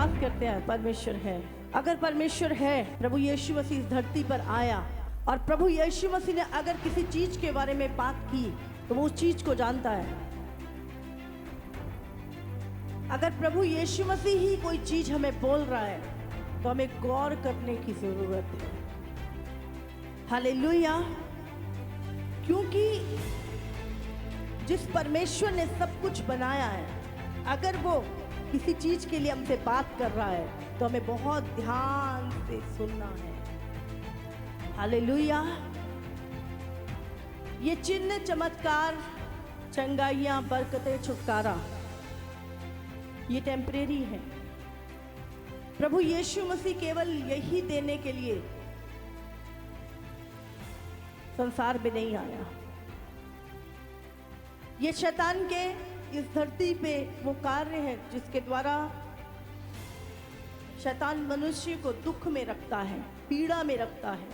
विश्वास करते हैं परमेश्वर है? अगर परमेश्वर है, प्रभु यीशु मसीह इस धरती पर आया और प्रभु यीशु मसीह ने अगर किसी चीज के बारे में बात की तो वो उस चीज को जानता है। अगर प्रभु यीशु मसीह ही कोई चीज हमें बोल रहा है तो हमें गौर करने की जरूरत है। हालेलुया। क्योंकि जिस परमेश्वर ने सब कुछ बनाया है, अगर वो किसी चीज के लिए हमसे बात कर रहा है तो हमें बहुत ध्यान से सुनना है। हालेलुया। ये चिन्ह, चमत्कार, चंगाइयां, बरकतें, छुटकारा, ये टेम्परेरी है। प्रभु यीशु मसीह केवल यही देने के लिए संसार में नहीं आया। ये शैतान के इस धरती पे वो कार्य है जिसके द्वारा शैतान मनुष्य को दुख में रखता है, पीड़ा में रखता है,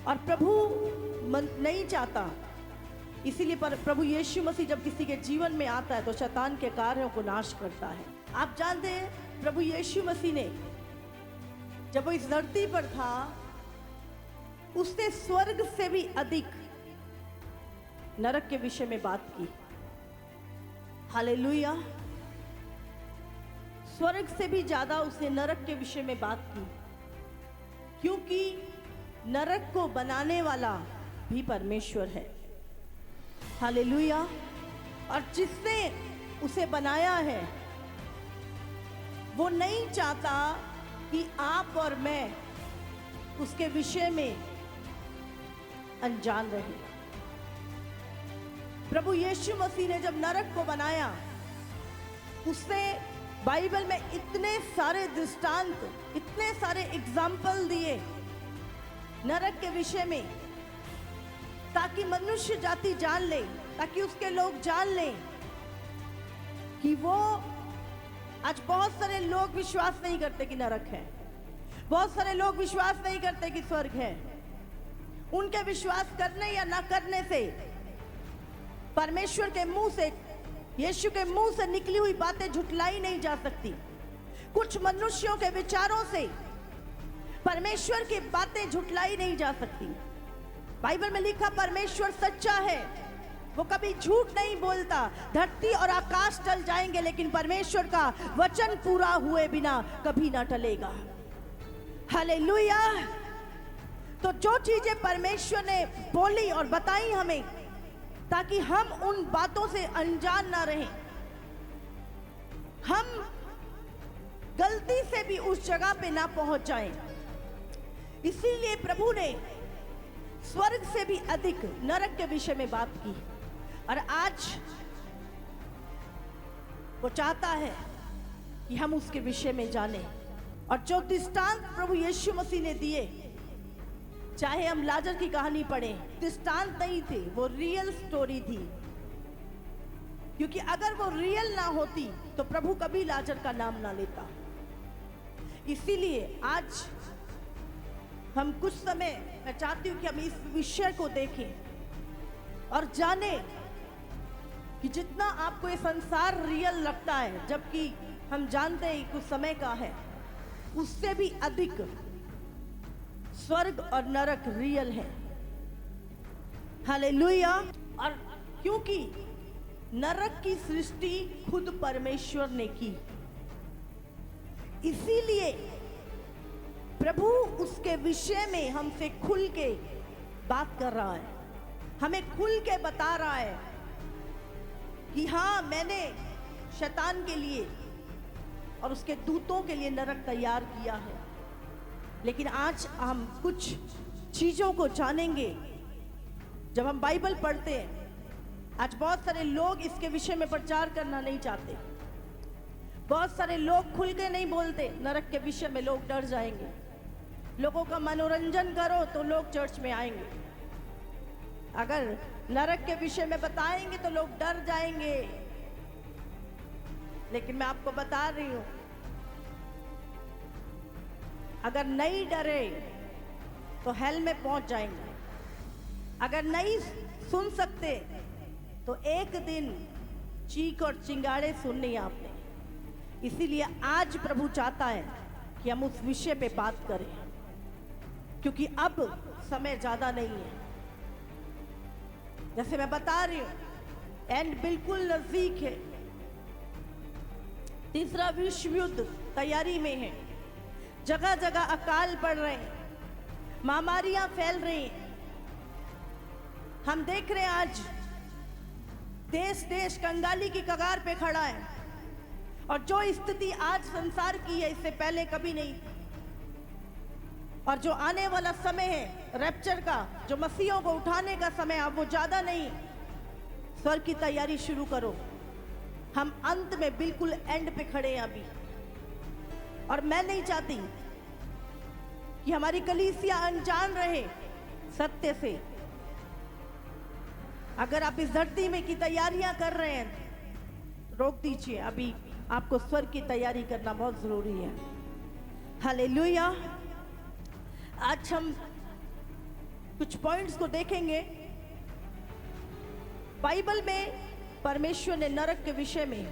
और प्रभु नहीं चाहता। इसीलिए प्रभु यीशु मसीह जब किसी के जीवन में आता है तो शैतान के कार्यों को नाश करता है। आप जानते हैं प्रभु यीशु मसीह ने जब वो इस धरती पर था, उसने स्वर्ग से भी अधिक नरक के विषय में बात की। हालेलुया। स्वर्ग से भी ज्यादा उसने नरक के विषय में बात की, क्योंकि नरक को बनाने वाला भी परमेश्वर है। हालेलुया। और जिसने उसे बनाया है वो नहीं चाहता कि आप और मैं उसके विषय में अनजान रहे। प्रभु यीशु मसीह ने जब नरक को बनाया, उसने बाइबल में इतने सारे दृष्टांत, इतने सारे एग्जाम्पल दिए नरक के विषय में, ताकि मनुष्य जाति जान ले, ताकि उसके लोग जान लें कि वो, आज बहुत सारे लोग विश्वास नहीं करते कि नरक है, बहुत सारे लोग विश्वास नहीं करते कि स्वर्ग है। उनके विश्वास करने या ना करने से परमेश्वर के मुंह से, यीशु के मुंह से निकली हुई बातें झुठलाई नहीं जा सकती। कुछ मनुष्यों के विचारों से परमेश्वर की बातें झुठलाई नहीं जा सकती। बाइबल में लिखा परमेश्वर सच्चा है, वो कभी झूठ नहीं बोलता। धरती और आकाश टल जाएंगे लेकिन परमेश्वर का वचन पूरा हुए बिना कभी ना टलेगा। हालेलुया। तो जो चीजें परमेश्वर ने बोली और बताई हमें, ताकि हम उन बातों से अनजान ना रहें, हम गलती से भी उस जगह पे ना पहुंच जाएं। इसीलिए प्रभु ने स्वर्ग से भी अधिक नरक के विषय में बात की। और आज वो चाहता है कि हम उसके विषय में जानें। और जो दृष्टांत प्रभु यीशु मसीह ने दिए, चाहे हम लाजर की कहानी पढ़ें, दृष्टांत नहीं थे, वो रियल स्टोरी थी। क्योंकि अगर वो रियल ना होती तो प्रभु कभी लाजर का नाम ना लेता। इसीलिए आज हम कुछ समय, मैं चाहती हूं कि हम इस विषय को देखें और जाने कि जितना आपको ये संसार रियल लगता है, जबकि हम जानते हैं कुछ समय का है, उससे भी अधिक स्वर्ग और नरक रियल है। हालेलुया। और क्योंकि नरक की सृष्टि खुद परमेश्वर ने की, इसीलिए प्रभु उसके विषय में हमसे खुल के बात कर रहा है, हमें खुल के बता रहा है कि हाँ, मैंने शैतान के लिए और उसके दूतों के लिए नरक तैयार किया है। लेकिन आज हम कुछ चीजों को जानेंगे। जब हम बाइबल पढ़ते हैं, आज बहुत सारे लोग इसके विषय में प्रचार करना नहीं चाहते, बहुत सारे लोग खुल के नहीं बोलते। नरक के विषय में लोग डर जाएंगे। लोगों का मनोरंजन करो तो लोग चर्च में आएंगे, अगर नरक के विषय में बताएंगे तो लोग डर जाएंगे। लेकिन मैं आपको बता रही हूं, अगर नहीं डरे तो हेल में पहुंच जाएंगे। अगर नहीं सुन सकते तो एक दिन चीख और चिंगाड़े सुननी आपने। इसीलिए आज प्रभु चाहता है कि हम उस विषय पे बात करें, क्योंकि अब समय ज्यादा नहीं है। जैसे मैं बता रही हूं, एंड बिल्कुल नजदीक है। तीसरा विश्व युद्ध तैयारी में है। जगह जगह अकाल पड़ रहे हैं, महामारियां फैल रही हैं। हम देख रहे हैं आज देश देश कंगाली की कगार पे खड़ा है, और जो स्थिति आज संसार की है इससे पहले कभी नहीं थी। और जो आने वाला समय है रैप्चर का, जो मसीहों को उठाने का समय, अब वो ज्यादा नहीं। स्वर्ग की तैयारी शुरू करो। हम अंत में बिल्कुल एंड पे खड़े हैं अभी, और मैं नहीं चाहती कि हमारी कलीसिया अनजान रहे सत्य से। अगर आप इस धरती में की तैयारियां कर रहे हैं, रोक दीजिए। अभी आपको स्वर्ग की तैयारी करना बहुत जरूरी है। हालेलुया। आज हम कुछ पॉइंट्स को देखेंगे। बाइबल में परमेश्वर ने नरक के विषय में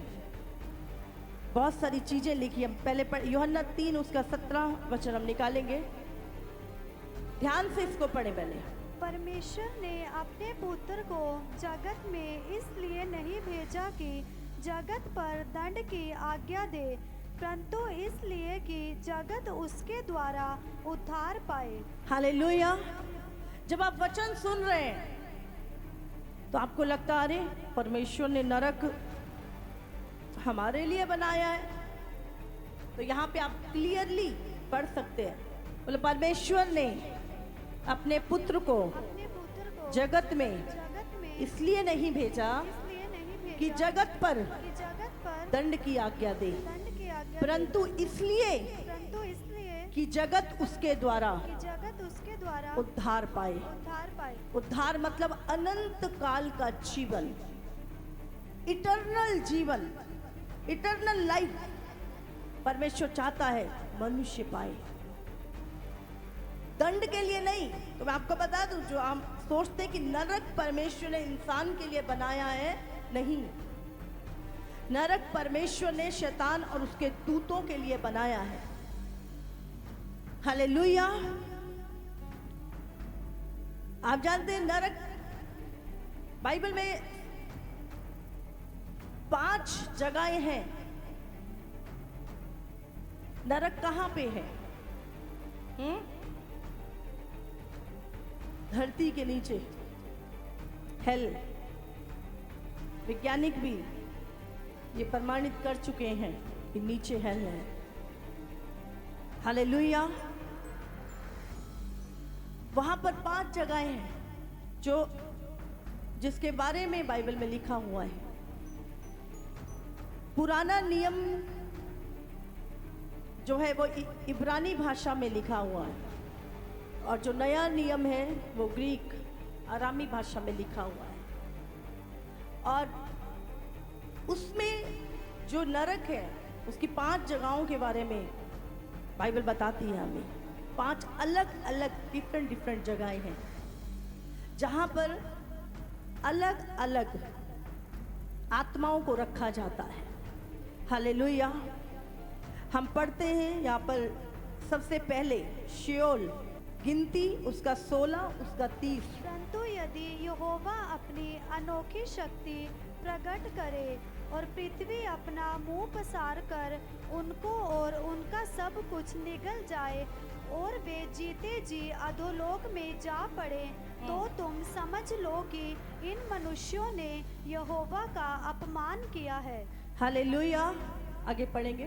बहुत सारी चीजें लिखी। हम पहले यूहन्ना 3 उसका 17 वचन हम निकालेंगे। ध्यान से इसको पढ़े पहले। परमेश्वर ने अपने पुत्र को जगत में इसलिए नहीं भेजा कि जगत पर दंड की आज्ञा दे, परंतु इसलिए कि जगत उसके द्वारा उद्धार पाए। हालेलुया। जब आप वचन सुन रहे हैं तो आपको लगता है अरे परमेश्वर ने नरक हमारे लिए बनाया है। तो यहाँ पे आप क्लियरली पढ़ सकते हैं, बोले परमेश्वर ने अपने पुत्र को जगत में इसलिए नहीं भेजा कि जगत पर दंड की आज्ञा दे, परंतु इसलिए कि जगत उसके द्वारा उद्धार पाए। उद्धार मतलब अनंत काल का जीवन, इटर्नल जीवन, इटर्नल लाइफ परमेश्वर चाहता है मनुष्य पाए। दंड के लिए नहीं। तो मैं आपको बता दूं, जो हम सोचते कि नरक परमेश्वर ने इंसान के लिए बनाया है, नहीं। नरक परमेश्वर ने शैतान और उसके दूतों के लिए बनाया है। हालेलुया। आप जानते हैं नरक बाइबल में 5 जगहें हैं। नरक कहां पे है? धरती के नीचे, हेल। वैज्ञानिक भी ये प्रमाणित कर चुके हैं कि नीचे हेल है। हालेलुया। वहां पर 5 जगहें हैं जो जिसके बारे में बाइबल में लिखा हुआ है। पुराना नियम जो है वो इब्रानी भाषा में लिखा हुआ है, और जो नया नियम है वो ग्रीक अरामी भाषा में लिखा हुआ है। और उसमें जो नरक है उसकी 5 जगहों के बारे में बाइबल बताती है हमें। 5 अलग अलग डिफरेंट जगहें हैं जहां पर अलग अलग आत्माओं को रखा जाता है। हालेलुया। हम पढ़ते हैं यहाँ पर सबसे पहले शेओल, गिनती उसका 16, उसका 30। परंतु यदि यहोवा अपनी अनोखी शक्ति प्रकट करे और पृथ्वी अपना मुंह पसार कर उनको और उनका सब कुछ निगल जाए और वे जीते जी अधोलोक में जा पड़े, तो तुम समझ लो कि इन मनुष्यों ने यहोवा का अपमान किया है। हालेलुया। आगे पढ़ेंगे।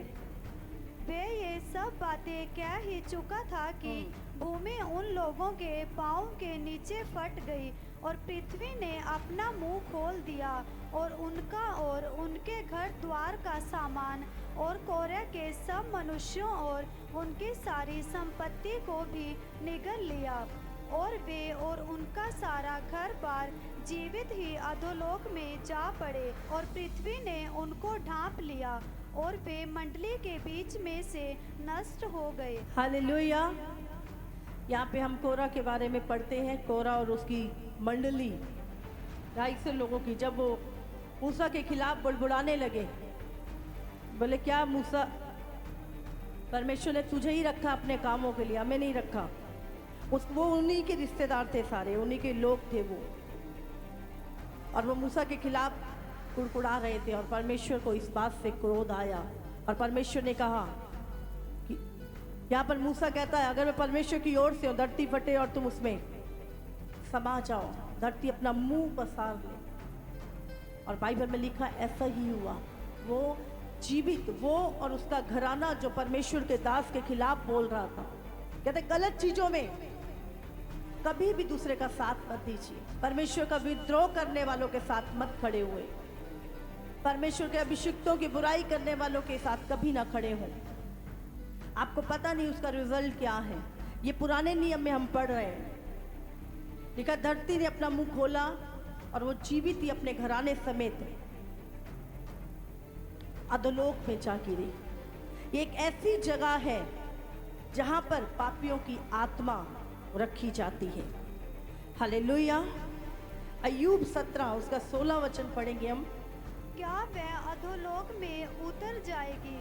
वे ये सब बातें कह ही चुका था कि भूमि उन लोगों के पाँव के नीचे फट गई और पृथ्वी ने अपना मुंह खोल दिया और उनका और उनके घर द्वार का सामान और कोरह के सब मनुष्यों और उनकी सारी संपत्ति को भी निगल लिया, और वे और उनका सारा घर बार जीवित ही अधोलोक में जा पड़े, और पृथ्वी ने उनको ढांप लिया और वे मंडली के बीच में से नष्ट हो गए। हालेलुया। यहाँ पे हम कोरा के बारे में पढ़ते हैं। कोरा और उसकी मंडली 250 लोगों की, जब वो मूसा के खिलाफ बुड़बुड़ाने लगे, बोले क्या मूसा, परमेश्वर ने तुझे ही रखा अपने कामों के लिए, हमें नहीं रखा। वो उन्हीं के रिश्तेदार थे, सारे उन्हीं के लोग थे वो, और वो मूसा के खिलाफ कुड़कुड़ा रहे थे। और परमेश्वर को इस बात से क्रोध आया और परमेश्वर ने कहा कि यहाँ पर मूसा कहता है, अगर मैं परमेश्वर की ओर से हूँ, धरती फटे और तुम उसमें समा जाओ, धरती अपना मुंह पसार ले। और बाइबल में लिखा ऐसा ही हुआ। वो जीवित, वो और उसका घराना जो परमेश्वर के दास के खिलाफ बोल रहा था, कहते गलत चीजों में कभी भी दूसरे का साथ मत दीजिए। परमेश्वर का विद्रोह करने वालों के साथ मत खड़े हुए, परमेश्वर के अभिषिक्तों की बुराई करने वालों के साथ कभी ना खड़े हों। आपको पता नहीं उसका रिजल्ट क्या है। ये पुराने नियम में हम पढ़ रहे हैं, लिखा धरती ने अपना मुंह खोला और वो जीवित ही अपने घराने समेत अधोलोक में जा गिरी। ये एक ऐसी जगह है जहां पर पापियों की आत्मा रखी जाती है। हालेलुया। अय्यूब 17 उसका 16 वचन पढ़ेंगे हम। क्या वह अधोलोक में उतर जाएगी?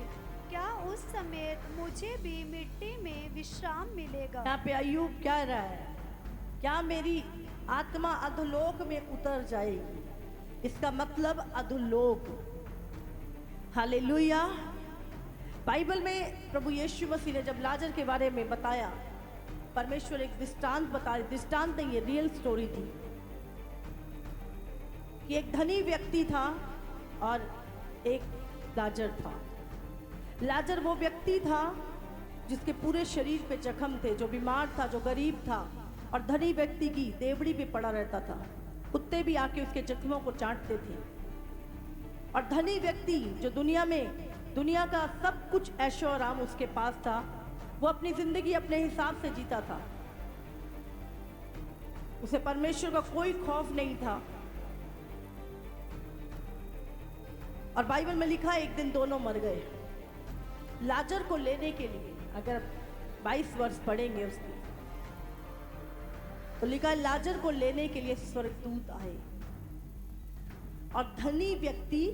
क्या उस समय मुझे भी मिट्टी में विश्राम मिलेगा? यहाँ पे अय्यूब कह रहा है, क्या मेरी आत्मा अधोलोक में उतर जाएगी? इसका मतलब अधोलोक। हालेलुया। बाइबल में प्रभु यीशु मसीह ने जब लाजर के बारे में बताया, परमेश्वर एक दृष्टांत बता, दृष्टांत नहीं, ये रियल स्टोरी थी कि एक धनी व्यक्ति था और एक लाजर था। लाजर वो व्यक्ति था जिसके पूरे शरीर पे जख्म थे, जो बीमार था, जो गरीब था, और धनी व्यक्ति की देवड़ी पे पड़ा रहता था। कुत्ते भी आके उसके जख्मों को चाटते थे। और धनी व्यक्ति जो दुनिया का सब कुछ ऐशो आराम उसके पास था, वो अपनी जिंदगी अपने हिसाब से जीता था। उसे परमेश्वर का कोई खौफ नहीं था। और बाइबल में लिखा है एक दिन दोनों मर गए। लाजर को लेने के लिए, अगर 22 वर्ष पढ़ेंगे उसके, तो लिखा है लाजर को लेने के लिए स्वर्गदूत आए और धनी व्यक्ति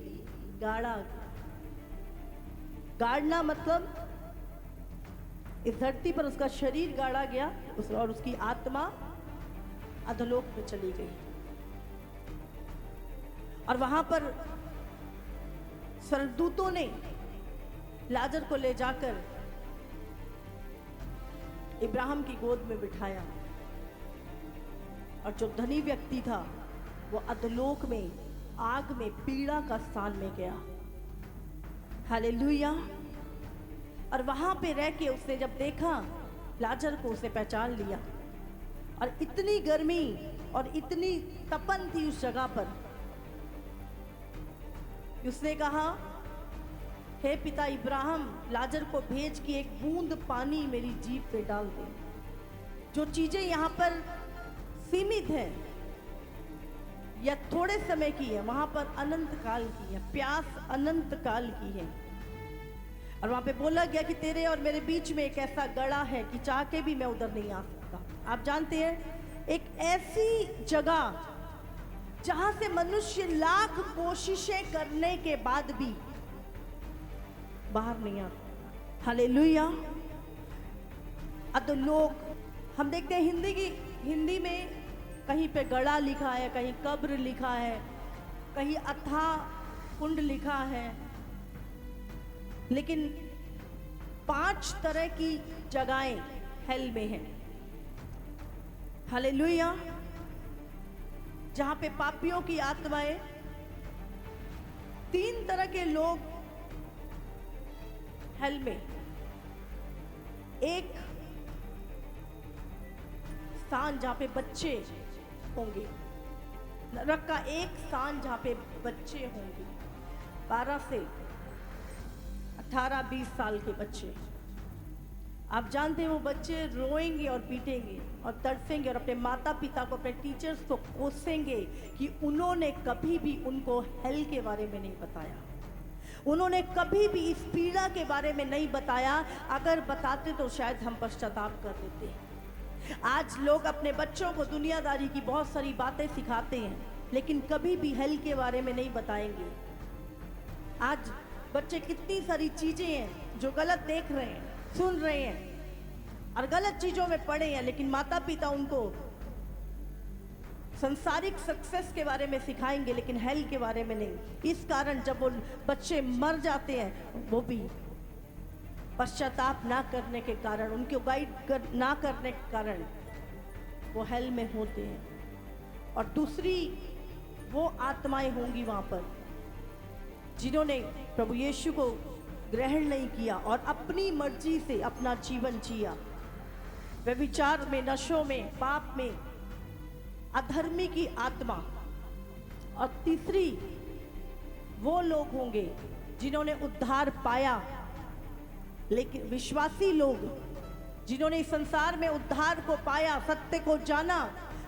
गाड़ना मतलब इस धरती पर उसका शरीर गाड़ा गया और उसकी आत्मा अधोलोक में चली गई। और वहां पर स्वर्गदूतों ने लाजर को ले जाकर इब्राहिम की गोद में बिठाया, और जो धनी व्यक्ति था वो अधोलोक में आग में पीड़ा का स्थान में गया। हालेलुया। और वहां पे रह के उसने जब देखा लाजर को, उसे पहचान लिया। और इतनी गर्मी और इतनी तपन थी उस जगह पर, उसने कहा, हे पिता इब्राहिम, लाजर को भेज के एक बूंद पानी मेरी जीभ पे डाल दे। जो चीजें यहाँ पर सीमित है या थोड़े समय की है, वहां पर अनंत काल की है। प्यास अनंत काल की है। और वहां पे बोला गया कि तेरे और मेरे बीच में एक ऐसा गड़ा है कि चाह के भी मैं उधर नहीं आ सकता। आप जानते हैं, एक ऐसी जगह जहां से मनुष्य लाख कोशिशें करने के बाद भी बाहर नहीं आता। हालेलुया। अधोलोक हम देखते हैं हिंदी में कहीं पे गड़ा लिखा है, कहीं कब्र लिखा है, कहीं अथाह कुंड लिखा है, लेकिन 5 तरह की जगहें हेल में हैं। हालेलुया। जहां पे पापियों की आत्माएं, 3 तरह के लोग हेल में। एक स्थान जहां पे बच्चे होंगे, नरक का एक स्थान जहां पे बच्चे होंगे, 12 से 18-20 साल के बच्चे। आप जानते हैं वो बच्चे रोएंगे और पीटेंगे और तरसेंगे और अपने माता पिता को, अपने टीचर्स को कोसेंगे कि उन्होंने कभी भी उनको हेल के बारे में नहीं बताया, उन्होंने कभी भी इस पीड़ा के बारे में नहीं बताया। अगर बताते तो शायद हम पश्चाताप कर देते। आज लोग अपने बच्चों को दुनियादारी की बहुत सारी बातें सिखाते हैं, लेकिन कभी भी हेल के बारे में नहीं बताएंगे। आज बच्चे कितनी सारी चीजें हैं जो गलत देख रहे हैं, सुन रहे हैं और गलत चीजों में पड़े हैं, लेकिन माता पिता उनको संसारिक सक्सेस के बारे में सिखाएंगे लेकिन हेल के बारे में नहीं। इस कारण जब वो बच्चे मर जाते हैं, वो भी पश्चाताप ना करने के कारण, उनको ना करने के कारण वो हेल में होते हैं। और दूसरी वो आत्माएं होंगी वहां पर जिन्होंने प्रभु यीशु को ग्रहण नहीं किया और अपनी मर्जी से अपना जीवन जिया, व्यभिचार में, नशों में, पाप में, अधर्मी की आत्मा। और तीसरी वो लोग होंगे जिन्होंने उद्धार पाया, लेकिन विश्वासी लोग जिन्होंने इस संसार में उद्धार को पाया, सत्य को जाना,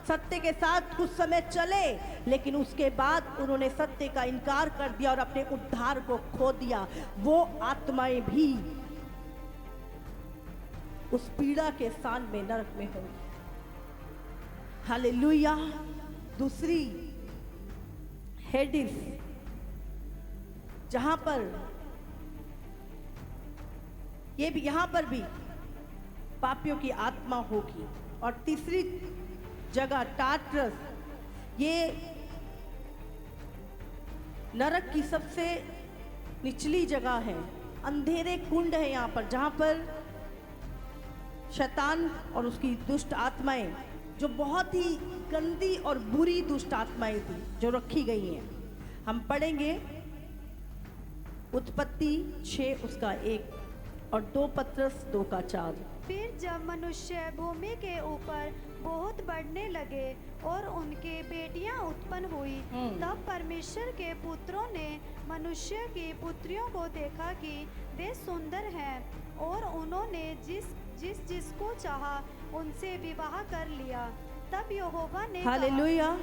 सत्य के साथ कुछ समय चले, लेकिन उसके बाद उन्होंने सत्य का इनकार कर दिया और अपने उद्धार को खो दिया, वो आत्माएं भी उस पीड़ा के स्थान में, नरक में होंगी। हालेलुया। दूसरी हेडिस, जहां पर ये भी, यहां पर भी पापियों की आत्मा होगी। और तीसरी जगह टार्टरस, ये नरक की सबसे निचली जगह है, अंधेरे कुंड है यहाँ पर, जहाँ पर शैतान और उसकी दुष्ट आत्माएं, जो बहुत ही गंदी और बुरी दुष्ट आत्माएं थी, जो रखी गई हैं। हम पढ़ेंगे उत्पत्ति 6 उसका 1 और 2 पत्रस 2 का 4। फिर जब मनुष्य भूमि के ऊपर बहुत बढ़ने लगे और उनके बेटियां उत्पन्न हुई, तब परमेश्वर के पुत्रों ने मनुष्य की पुत्रियों को देखा कि वे सुंदर हैं, और उन्होंने जिसको चाहा उनसे विवाह कर लिया। तब यहोवा ने हालेलुया।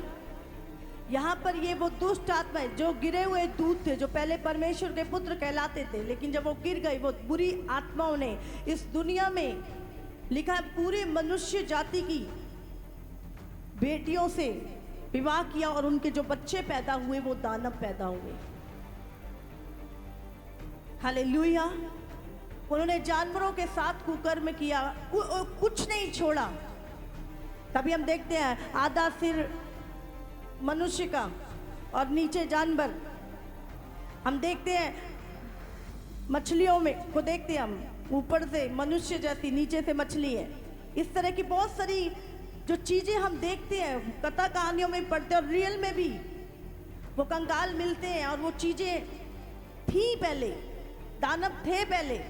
यहाँ पर ये वो दुष्ट आत्मा है, जो गिरे हुए दूत थे, जो पहले परमेश्वर के पुत्र कहलाते थे, लेकिन जब वो गिर गए, वो बुरी आत्माओं ने इस दुनिया में, लिखा है, पूरे मनुष्य जाति की बेटियों से विवाह किया और उनके जो बच्चे पैदा हुए वो दानव पैदा हुए। हालेलुया। उन्होंने जानवरों के साथ कुकर्म किया, कुछ नहीं छोड़ा। तभी हम देखते हैं आधा सिर मनुष्य का और नीचे जानवर। हम देखते हैं मछलियों में को देखते हैं हम, ऊपर से मनुष्य जैसी, नीचे से मछली है। इस तरह की बहुत सारी जो चीजें हम देखते हैं, कथा कहानियों में पढ़ते हैं, और रियल में भी वो कंगाल मिलते हैं, और वो चीजें थी पहले, दानव थे पहले।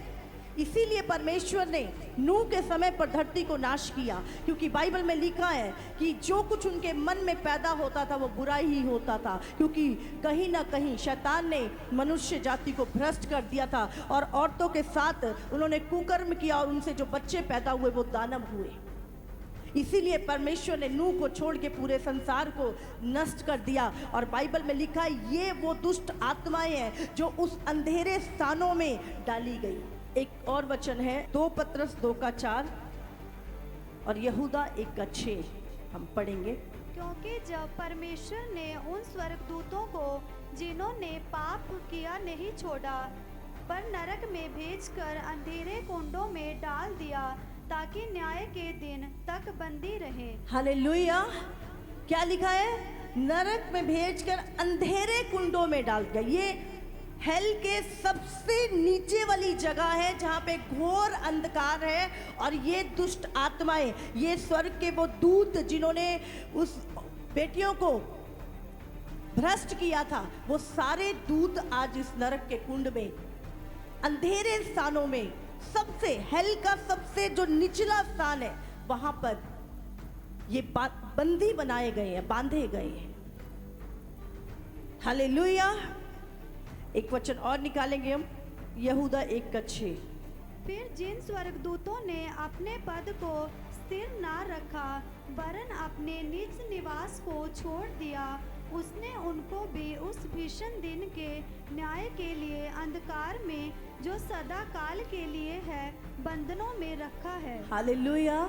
इसीलिए परमेश्वर ने नूह के समय पर धरती को नाश किया, क्योंकि बाइबल में लिखा है कि जो कुछ उनके मन में पैदा होता था वो बुरा ही होता था, क्योंकि कहीं ना कहीं शैतान ने मनुष्य जाति को भ्रष्ट कर दिया था और औरतों के साथ उन्होंने कुकर्म किया और उनसे जो बच्चे पैदा हुए वो दानव हुए। इसीलिए परमेश्वर ने नूह को छोड़ के पूरे संसार को नष्ट कर दिया। और बाइबल में लिखा है ये वो दुष्ट आत्माएं हैं जो उस अंधेरे स्थानों में डाली गई। एक और वचन है 2 पत्रस 2 का 4 और यहूदा 1 का 6 हम पढ़ेंगे। क्योंकि जब परमेश्वर ने उन स्वर्गदूतों को जिन्होंने पाप किया नहीं छोड़ा, पर नरक में भेजकर अंधेरे कुंडों में डाल दिया, ताकि न्याय के दिन तक बंदी रहे। हालेलुया। क्या लिखा है? नरक में भेजकर अंधेरे कुंडों में डाल दिया। ये हेल के सबसे नीचे वाली जगह है जहाँ पे घोर अंधकार है, और ये दुष्ट आत्माएं, ये स्वर्ग के वो दूत जिन्होंने उस बेटियों को भ्रष्ट किया था, वो सारे दूत आज इस नरक के कुंड में, अंधेरे स्थानों में, सबसे हेल का सबसे जो निचला स्थान है, वहां पर ये बंदी बनाए गए हैं, बांधे गए हैं। हालेलुया। एक वचन और निकालेंगे हम, यहूदा 1 का 6। फिर जिन स्वर्गदूतों ने अपने पद को स्थिर ना रखा, वरन अपने निज निवास को छोड़ दिया, उसने उनको भी उस भीषण दिन के न्याय के लिए अंधकार में, जो सदा काल के लिए है, बंधनों में रखा है। हालेलुया।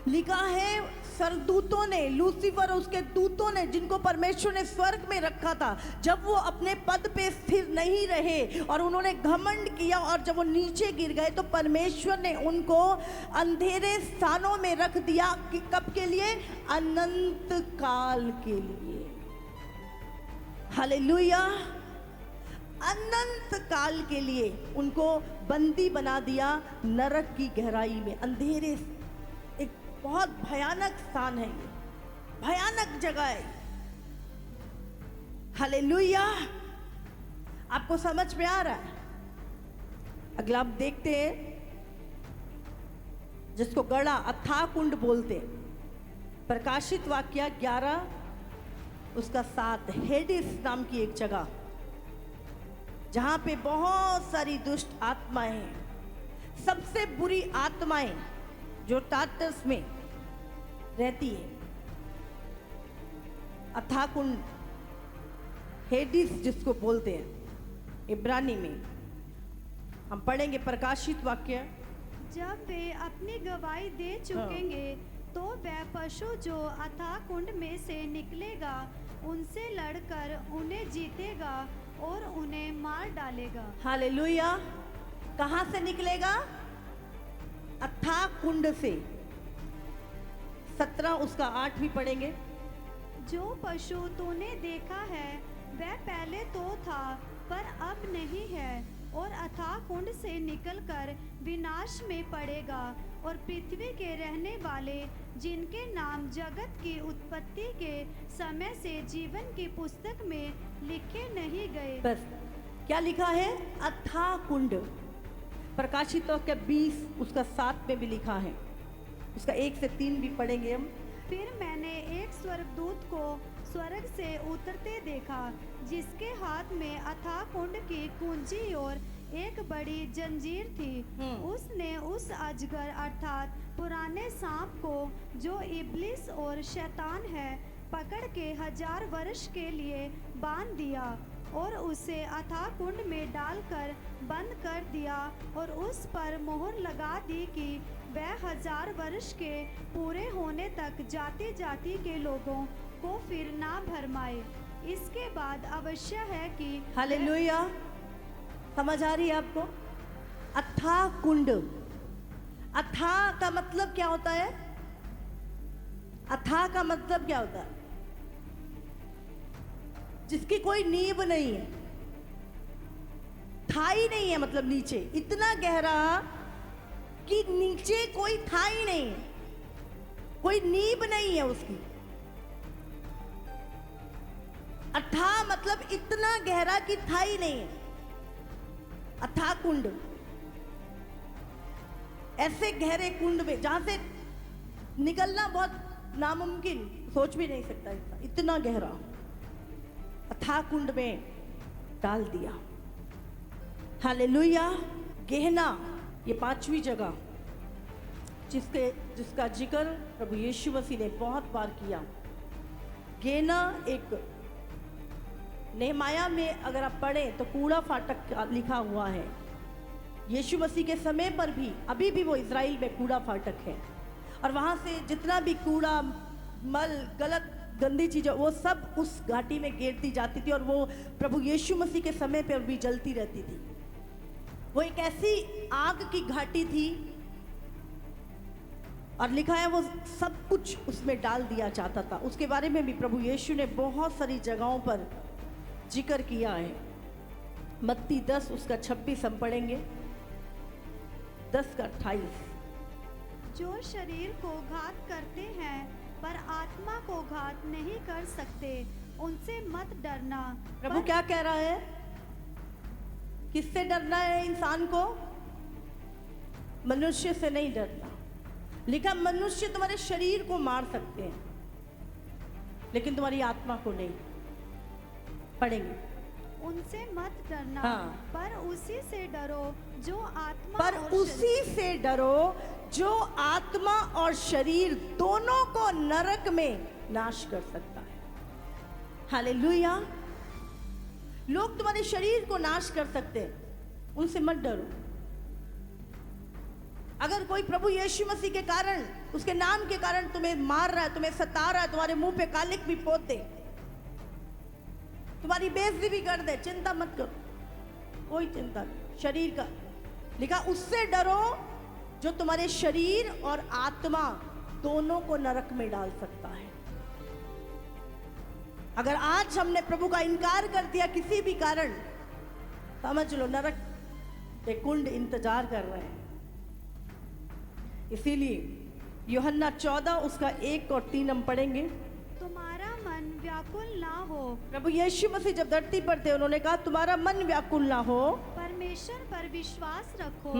लिखा है सरदूतों ने, लूसीफर और उसके दूतों ने, जिनको परमेश्वर ने स्वर्ग में रखा था, जब वो अपने पद पे स्थिर नहीं रहे और उन्होंने घमंड किया और जब वो नीचे गिर गए तो परमेश्वर ने उनको अंधेरे स्थानों में रख दिया कि कब के लिए? अनंत काल के लिए। हालेलुया। अनंत काल के लिए उनको बंदी बना दिया नरक की गहराई में, अंधेरे। एक बहुत भयानक स्थान है ये, भयानक जगह है। हालेलुया। आपको समझ में आ रहा है? अगला आप देखते हैं, जिसको गड़ा अथाह कुंड बोलते हैं, प्रकाशित वाक्य 11 उसका 7, हेडिस नाम की एक जगह, जहां पे बहुत सारी दुष्ट आत्माएं हैं। सबसे बुरी आत्माएं जो टार्टस में रहती है, अथाह कुंड, हेडिस जिसको बोलते हैं इब्रानी में। हम पढ़ेंगे प्रकाशित वाक्य। जब वे अपनी गवाही दे चुकेंगे तो वह पशु जो अथाह कुंड में से निकलेगा उनसे लड़कर उन्हें जीतेगा और उन्हें मार डालेगा। हालेलुया। कहां से निकलेगा? अथाह कुंड से। 17 उसका 8 भी पढ़ेंगे। जो पशु तूने देखा है वह पहले तो था पर अब नहीं है और अथाह कुंड से निकलकर विनाश में पड़ेगा और पृथ्वी के रहने वाले जिनके नाम जगत की उत्पत्ति के समय से जीवन की पुस्तक में लिखे नहीं गए। बस क्या लिखा है? अथाह कुंड। प्रकाशित वाक्य 20 उसका 7 में भी लिखा है। उसका 1 से 3 भी पढ़ेंगे हम। फिर मैंने एक स्वर्गदूत को स्वर्ग से उतरते देखा, जिसके हाथ में अथाह कुंड की कुंजी और एक बड़ी जंजीर थी। उसने उस अजगर अर्थात पुराने सांप को, जो इब्लिस और शैतान है, पकड़ के 1000 वर्ष के लिए बांध दिया और उसे अथाह कुंड में डालकर बंद कर दिया और उस पर मोहर लगा दी कि वह 1000 वर्ष के पूरे होने तक जाति जाति के लोगों को फिर ना भरमाए। इसके बाद अवश्य है कि हालेलुया। समझ आ रही है आपको? अथाह कुंड। अथाह का मतलब क्या होता है? अथाह का मतलब क्या होता है? जिसकी कोई नींव नहीं है, था ही नहीं है, मतलब नीचे इतना गहरा कि नीचे कोई था ही नहीं है, कोई नींव नहीं है उसकी। अथाह मतलब इतना गहरा कि था ही नहीं है। अथाह कुंड, ऐसे गहरे कुंड में जहां से निकलना बहुत नामुमकिन, सोच भी नहीं सकता इतना गहरा अथाह कुंड में डाल दिया। हालेलुया। गेहना, ये 5वीं जगह जिसका जिक्र प्रभु यीशु मसीह ने बहुत बार किया। गेहना एक नेहमाया में अगर आप पढ़ें तो कूड़ा फाटक लिखा हुआ है। यीशु मसीह के समय पर भी, अभी भी वो इज़राइल में कूड़ा फाटक है और वहाँ से जितना भी कूड़ा, मल, गलत गंदी चीज़ें, वो सब उस घाटी में गिर दी जाती थी और वो प्रभु यीशु मसीह के समय पर भी जलती रहती थी। वो एक ऐसी आग की घाटी थी और लिखा है वो सब कुछ उसमें डाल दिया जाता था। उसके बारे में भी प्रभु यीशु ने बहुत सारी जगहों पर जिक्र किया है। मत्ती 10 उसका 26 हम पढ़ेंगे, 10 का 28। जो शरीर को घात करते हैं पर आत्मा को घात नहीं कर सकते, उनसे मत डरना। प्रभु क्या कह रहा है? किससे डरना है इंसान को? मनुष्य से नहीं डरना। लिखा मनुष्य तुम्हारे शरीर को मार सकते हैं लेकिन तुम्हारी आत्मा को नहीं। पढ़ेंगे। उनसे मत डरना, हाँ। पर उसी से डरो जो आत्मा पर और उसी से डरो जो आत्मा और शरीर दोनों को नरक में नाश कर सकता है। हालेलुया। लोग तुम्हारे शरीर को नाश कर सकते हैं, उनसे मत डरो। अगर कोई प्रभु यीशु मसीह के कारण, उसके नाम के कारण तुम्हें मार रहा है, तुम्हें सता रहा है, तुम्हारे मुंह पे कालिक भी पोत दे, तुम्हारी बेइज्जती भी कर दे, चिंता मत करो, कोई चिंता नहीं। शरीर का लिखा, उससे डरो जो तुम्हारे शरीर और आत्मा दोनों को नरक में डाल सकता है। अगर आज हमने प्रभु का इनकार कर दिया किसी भी कारण, समझ लो नरक के कुंड इंतजार कर रहे हैं। इसीलिए यूहन्ना 14 उसका 1 और 3 हम पढ़ेंगे। तुम्हारा मन व्याकुल ना हो, प्रभु यीशु मसीह जब धरती पर थे उन्होंने कहा तुम्हारा मन व्याकुल ना हो, परमेश्वर पर विश्वास रखो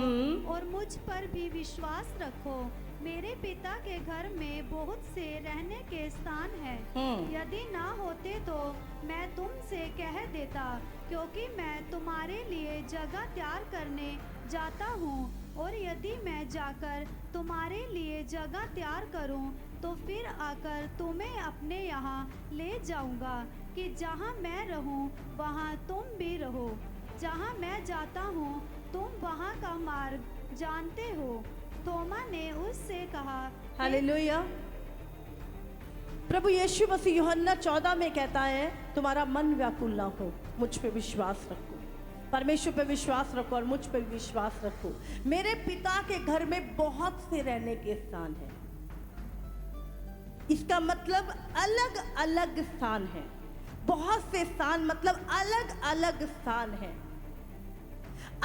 और मुझ पर भी विश्वास रखो। मेरे पिता के घर में बहुत से रहने के स्थान हैं। यदि ना होते तो मैं तुमसे कह देता, क्योंकि मैं तुम्हारे लिए जगह तैयार करने जाता हूँ। और यदि मैं जाकर तुम्हारे लिए जगह तैयार करूँ तो फिर आकर तुम्हें अपने यहाँ ले जाऊँगा, कि जहाँ मैं रहूँ वहाँ तुम भी रहो। जहाँ मैं जाता हूँ तुम वहाँ का मार्ग जानते हो। थोमा ने उससे कहा, हालेलुया। प्रभु यीशु मसीह यूहन्ना 14 में कहता है तुम्हारा मन व्याकुल ना हो, मुझ पे विश्वास रखो, परमेश्वर पे विश्वास रखो और मुझ पे विश्वास रखो। मेरे पिता के घर में बहुत से रहने के स्थान हैं। इसका मतलब अलग अलग स्थान है। बहुत से स्थान मतलब अलग अलग स्थान है,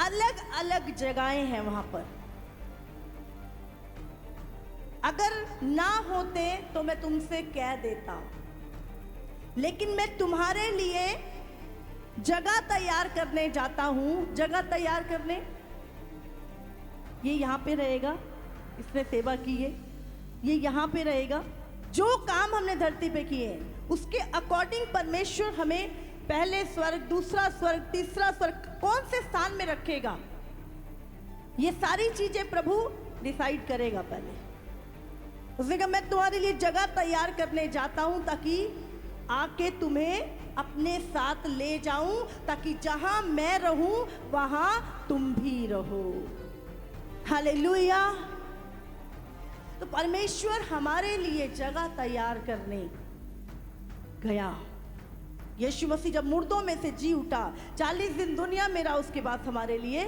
अलग अलग जगहें हैं वहां पर। अगर ना होते तो मैं तुमसे कह देता, लेकिन मैं तुम्हारे लिए जगह तैयार करने जाता हूं। जगह तैयार करने, ये यहां पे रहेगा, इसने सेवा की है, ये यहां पे रहेगा। जो काम हमने धरती पे किए हैं उसके अकॉर्डिंग परमेश्वर हमें पहले स्वर्ग, दूसरा स्वर्ग, तीसरा स्वर्ग कौन से स्थान में रखेगा, ये सारी चीजें प्रभु डिसाइड करेगा। पहले उसने कहा मैं तुम्हारे लिए जगह तैयार करने जाता हूं ताकि आके तुम्हें अपने साथ ले जाऊं, ताकि जहां मैं रहूं वहां तुम भी रहो। हालेलुया। तो परमेश्वर हमारे लिए जगह तैयार करने गया। यीशु मसीह जब मुर्दों में से जी उठा, 40 दिन दुनिया में रहा, उसके बाद हमारे लिए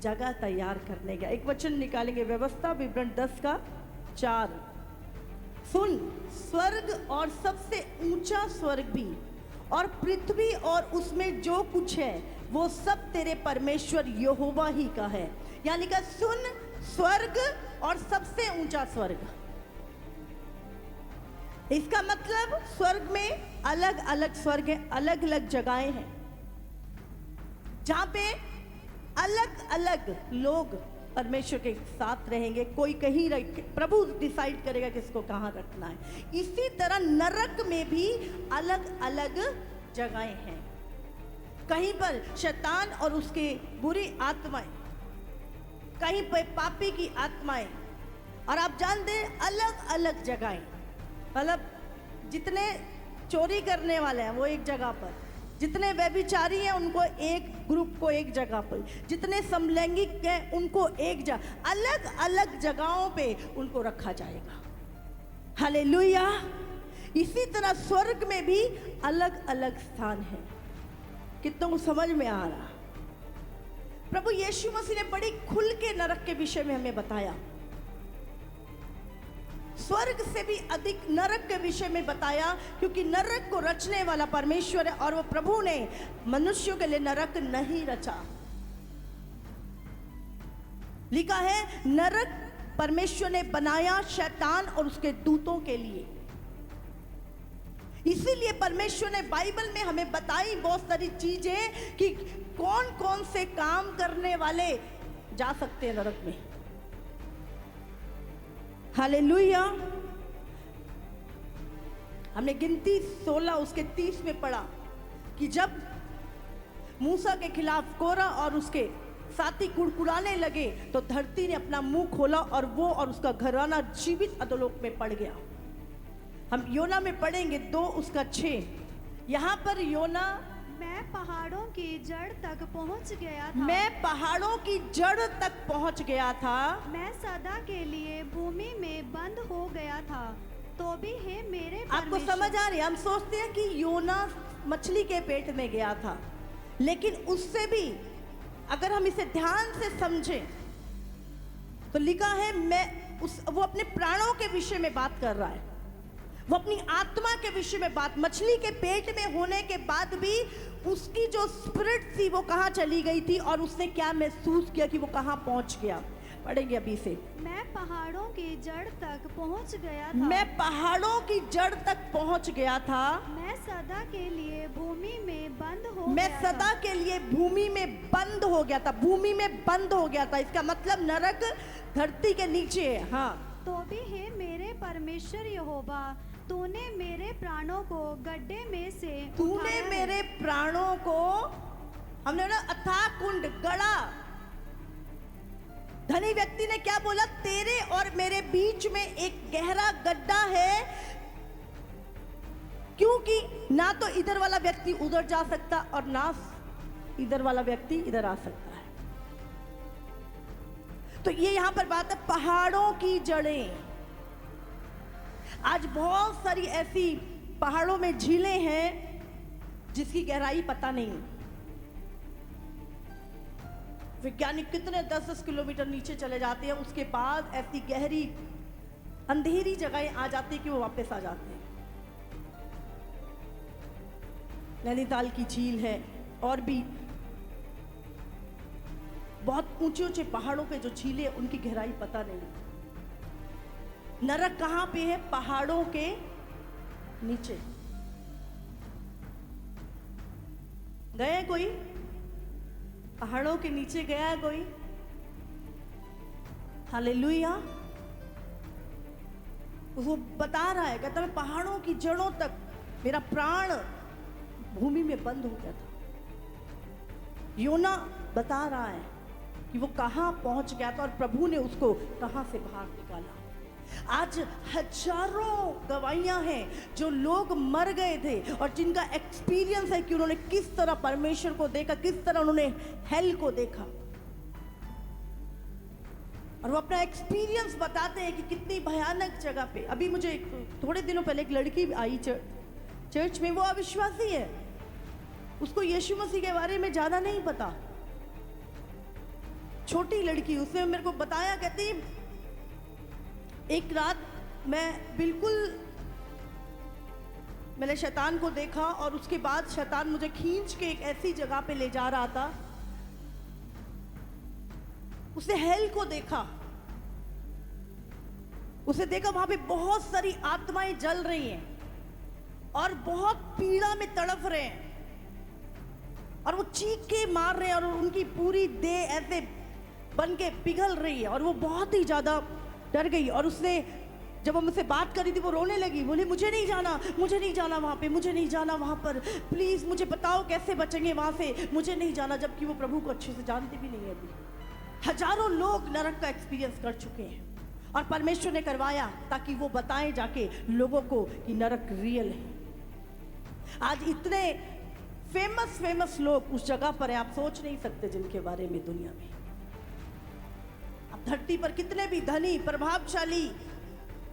जगह तैयार करने गया। एक वचन निकालेंगे, व्यवस्था विवरण 10:4। सुन, स्वर्ग और सबसे ऊंचा स्वर्ग भी और पृथ्वी और उसमें जो कुछ है वो सब तेरे परमेश्वर यहोवा ही का है। यानी कि सुन, स्वर्ग और सबसे ऊंचा स्वर्ग, इसका मतलब स्वर्ग में अलग अलग स्वर्ग है, अलग अलग जगहें हैं जहां पे अलग अलग लोग परमेश्वर के साथ रहेंगे। कोई कहीं प्रभु डिसाइड करेगा किसको कहाँ रखना है। इसी तरह नरक में भी अलग अलग जगहें हैं। कहीं पर शैतान और उसके बुरी आत्माएं, कहीं पर पापी की आत्माएं, और आप जानते हैं अलग अलग जगहें। मतलब जितने चोरी करने वाले हैं वो एक जगह पर, जितने व्यभिचारी हैं उनको एक ग्रुप को एक जगह पर, जितने समलैंगिक हैं उनको एक जगह, अलग अलग जगहों पे उनको रखा जाएगा। हालेलुया। इसी तरह स्वर्ग में भी अलग अलग स्थान है। कितनों को समझ में आ रहा? प्रभु यीशु मसीह ने बड़ी खुल के नरक के विषय में हमें बताया, स्वर्ग से भी अधिक नरक के विषय में बताया, क्योंकि नरक को रचने वाला परमेश्वर है और वो प्रभु ने मनुष्यों के लिए नरक नहीं रचा। लिखा है नरक परमेश्वर ने बनाया शैतान और उसके दूतों के लिए। इसीलिए परमेश्वर ने बाइबल में हमें बताई बहुत सारी चीजें कि कौन कौन से काम करने वाले जा सकते हैं नरक में। हालेलुया। हमने गिनती 16 उसके 30 में पढ़ा कि जब मूसा के खिलाफ कोरा और उसके साथी कुड़कुड़ाने लगे तो धरती ने अपना मुंह खोला और वो और उसका घराना जीवित अधोलोक में पड़ गया। हम योना में पढ़ेंगे 2 उसका 6। यहाँ पर योना, मैं पहाड़ों की जड़ तक पहुंच गया था। मैं पहाड़ों की जड़ तक पहुंच गया था। मैं सदा के लिए भूमि में बंद हो गया था। तो भी है मेरे आपको परमेश्वर। समझ आ रही है? हम सोचते हैं कि योना मछली के पेट में गया था, लेकिन उससे भी अगर हम इसे ध्यान से समझें तो लिखा है वो अपने प्राणों के विषय में बात कर रहा है, वो अपनी आत्मा के विषय में बात। मछली के पेट में होने के बाद भी उसकी जो स्पिरिट थी वो कहाँ चली गई थी और उसने क्या महसूस किया कि वो कहाँ पहुंच गया। पढ़ेंगे अभी से। मैं पहाड़ों की जड़ तक पहुंच गया था। मैं पहाड़ों की जड़ तक पहुंच गया था। मैं सदा के लिए भूमि में बंद हो मैं गया सदा था। के लिए भूमि में बंद हो गया था। भूमि में बंद हो गया था, इसका मतलब नरक धरती के नीचे है। हाँ, तो भी है मेरे परमेश्वर यहोवा, तूने मेरे प्राणों को गड्ढे में से तूने उठाया है। मेरे प्राणों को, हमने ना अथाह कुंड गड़ा। धनी व्यक्ति ने क्या बोला? तेरे और मेरे बीच में एक गहरा गड्ढा है, क्योंकि ना तो इधर वाला व्यक्ति उधर जा सकता और ना इधर वाला व्यक्ति इधर आ सकता है। तो ये यहां पर बात है पहाड़ों की जड़ें। आज बहुत सारी ऐसी पहाड़ों में झीलें हैं जिसकी गहराई पता नहीं। वैज्ञानिक कितने 10-10 किलोमीटर नीचे चले जाते हैं, उसके बाद ऐसी गहरी अंधेरी जगहें आ जाती है कि वो वापस आ जाते हैं। नैनीताल की झील है और भी बहुत ऊंचे ऊंचे पहाड़ों पे जो झीलें, उनकी गहराई पता नहीं। नरक कहां पे है? पहाड़ों के नीचे। गए कोई? पहाड़ों के नीचे गया है कोई? हालेलुया। वो बता रहा है, कहता मैं पहाड़ों की जड़ों तक, मेरा प्राण भूमि में बंद हो गया था। योना बता रहा है कि वो कहां पहुंच गया था और प्रभु ने उसको कहां से बाहर निकाला। आज हजारों गवाहियां हैं जो लोग मर गए थे और जिनका एक्सपीरियंस है कि उन्होंने किस तरह परमेश्वर को देखा, किस तरह उन्होंने हेल को देखा, और वो अपना एक्सपीरियंस बताते हैं कि कितनी भयानक जगह पे। अभी मुझे थोड़े दिनों पहले एक लड़की आई चर्च में, वो अविश्वासी है, उसको यीशु मसीह के बारे में ज्यादा नहीं पता, छोटी लड़की। उसने मेरे को बताया, कहती एक रात मैंने शैतान को देखा और उसके बाद शैतान मुझे खींच के एक ऐसी जगह पे ले जा रहा था। उसने हेल को देखा, उसे देखा वहां पे बहुत सारी आत्माएं जल रही हैं और बहुत पीड़ा में तड़प रहे हैं और वो चीख के मार रहे हैं और उनकी पूरी देह ऐसे बन के पिघल रही है और वो बहुत ही ज्यादा डर गई। और उसने जब हम मुझसे बात करी थी वो रोने लगी, बोली मुझे नहीं जाना वहां पे, मुझे नहीं जाना वहां पर, प्लीज मुझे बताओ कैसे बचेंगे वहां से, मुझे नहीं जाना। जबकि वो प्रभु को अच्छे से जानती भी नहीं है। अभी हजारों लोग नरक का एक्सपीरियंस कर चुके हैं और परमेश्वर ने करवाया ताकि वो बताएं जाके लोगों को कि नरक रियल है। आज इतने फेमस लोग उस जगह पर हैं, आप सोच नहीं सकते जिनके बारे में दुनिया में। अब धरती पर कितने भी धनी, प्रभावशाली,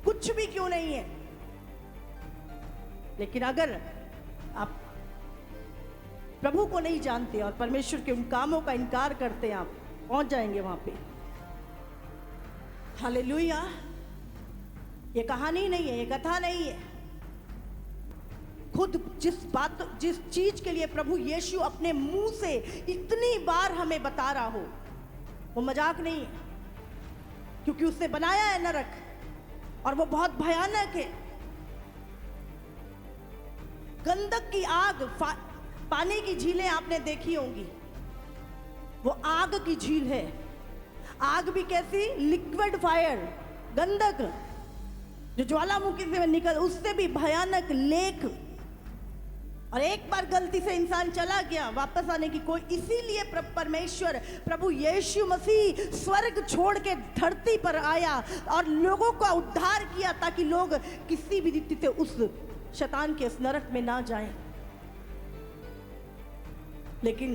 कुछ भी क्यों नहीं है, लेकिन अगर आप प्रभु को नहीं जानते और परमेश्वर के उन कामों का इनकार करते हैं, आप पहुंच जाएंगे वहां पे। हालेलुया। ये कहानी नहीं है, ये कथा नहीं है। खुद जिस चीज के लिए प्रभु यीशु अपने मुंह से इतनी बार हमें बता रहा हो, वो मजाक नहीं है, क्योंकि उसने बनाया है नरक और वो बहुत भयानक है। गंधक की आग, पानी की झीलें आपने देखी होंगी, वो आग की झील है। आग भी कैसी? लिक्विड फायर, गंधक जो ज्वालामुखी से निकल, उससे भी भयानक लेक। और एक बार गलती से इंसान चला गया, वापस आने की कोई, इसीलिए परमेश्वर प्रभु यीशु मसीह स्वर्ग छोड़ के धरती पर आया और लोगों का उद्धार किया ताकि लोग किसी भी रीति से उस शैतान के इस नरक में ना जाएं। लेकिन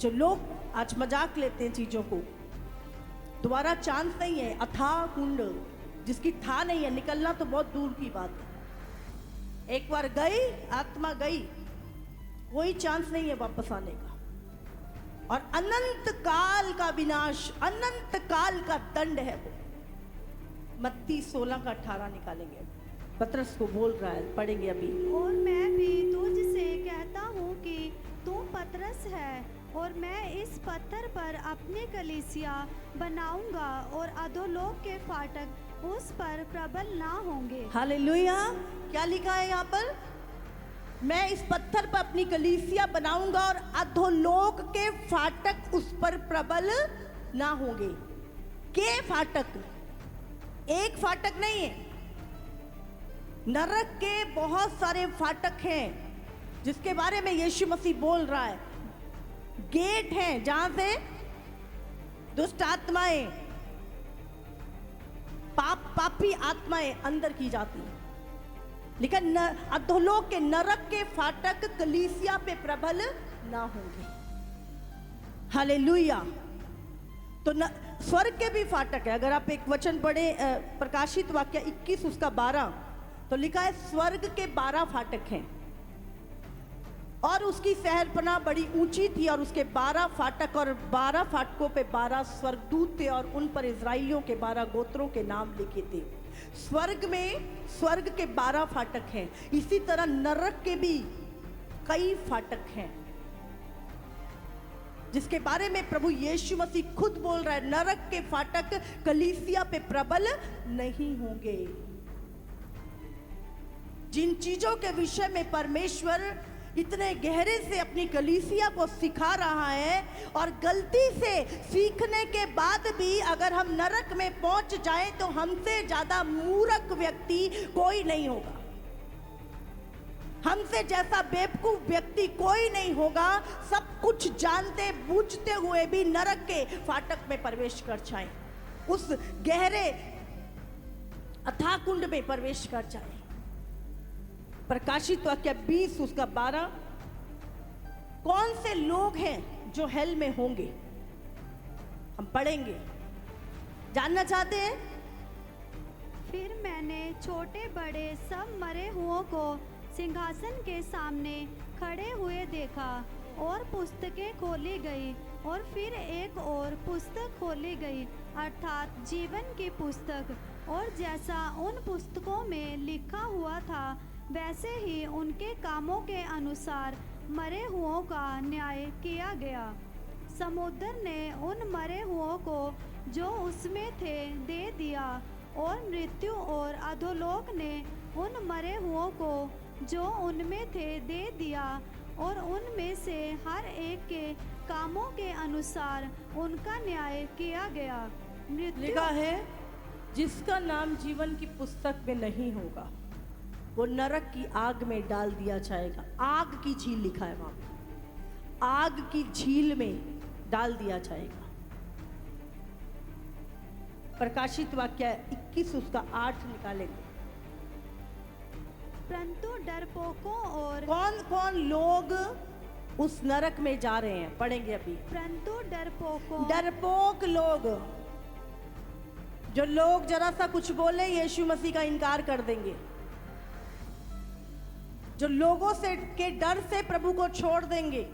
जो लोग आज मजाक लेते हैं चीजों को, दोबारा चांस नहीं है। अथाह कुंड जिसकी था नहीं है, निकलना तो बहुत दूर की बात है। एक बार गई आत्मा गई, कोई चांस नहीं है वापस आने का। और अनंत काल का विनाश, अनंत काल का दंड है वो। मत्ती 16 का 18 निकालेंगे। पतरस को बोल रहा है, पढ़ेंगे अभी। और मैं भी तुझसे कहता हूँ कि तू पतरस है, और मैं इस पत्थर पर अपनी कलीसिया बनाऊंगा, और अधोलोक के फाटक उस पर प्रबल ना होंगे। हालेलुया। क्या लिखा है यहाँ पर? मैं इस पत्थर पर अपनी कलीसिया बनाऊंगा और अधोलोक के फाटक उस पर प्रबल ना होंगे। के फाटक? एक फाटक नहीं है, नरक के बहुत सारे फाटक हैं जिसके बारे में यीशु मसीह बोल रहा है। गेट हैं जहां से दुष्ट आत्माएं, पापी आत्माएं अंदर की जाती हैं। लेकिन अधोलोक के नरक के फाटक कलीसिया पे प्रबल ना होंगे। हालेलुया। तो स्वर्ग के भी फाटक है। अगर आप एक वचन पढ़े, प्रकाशित वाक्य 21 उसका 12, तो लिखा है स्वर्ग के 12 फाटक हैं, और उसकी शहरपनाह बड़ी ऊंची थी, और उसके 12 फाटक, और 12 फाटकों पे 12 स्वर्गदूत थे, और उन पर इजराइलियों के 12 गोत्रों के नाम लिखे थे। स्वर्ग में स्वर्ग के 12 फाटक हैं। इसी तरह नरक के भी कई फाटक हैं जिसके बारे में प्रभु यीशु मसीह खुद बोल रहा है, नरक के फाटक कलीसिया पे प्रबल नहीं होंगे। जिन चीजों के विषय में परमेश्वर इतने गहरे से अपनी कलीसिया को सिखा रहा है, और गलती से सीखने के बाद भी अगर हम नरक में पहुंच जाएं तो हमसे ज्यादा मूर्ख व्यक्ति कोई नहीं होगा। हमसे जैसा बेवकूफ व्यक्ति कोई नहीं होगा। सब कुछ जानते बूझते हुए भी नरक के फाटक में प्रवेश कर जाएं, उस गहरे अथाह कुंड में प्रवेश कर जाएं। प्रकाशित वाक्य 20 उसका 12, कौन से लोग हैं जो हेल में होंगे, हम पढ़ेंगे। जानना चाहते हैं? फिर मैंने छोटे बड़े सब मरे हुओं को सिंहासन के सामने खड़े हुए देखा, और पुस्तकें खोली गई, और फिर एक और पुस्तक खोली गई, अर्थात जीवन की पुस्तक। और जैसा उन पुस्तकों में लिखा हुआ था, वैसे ही उनके कामों के अनुसार मरे हुओं का न्याय किया गया। समुद्र ने उन मरे हुओं को जो उसमें थे दे दिया, और मृत्यु और अधोलोक ने उन मरे हुओं को जो उनमें थे दे दिया, और उनमें से हर एक के कामों के अनुसार उनका न्याय किया गया। मृत्यु लिखा है जिसका नाम जीवन की पुस्तक में नहीं होगा वो नरक की आग में डाल दिया जाएगा। आग की झील लिखा है वहां पे, आग की झील में डाल दिया जाएगा। प्रकाशित वाक्य 21 उसका 8 निकालेंगे। परंतु डरपोकों और कौन कौन लोग उस नरक में जा रहे हैं, पढ़ेंगे अभी। परंतु डरपोक लोग, जो लोग जरा सा कुछ बोले यीशु मसीह का इनकार कर देंगे, जो लोगों से के डर से प्रभु को छोड़ देंगे,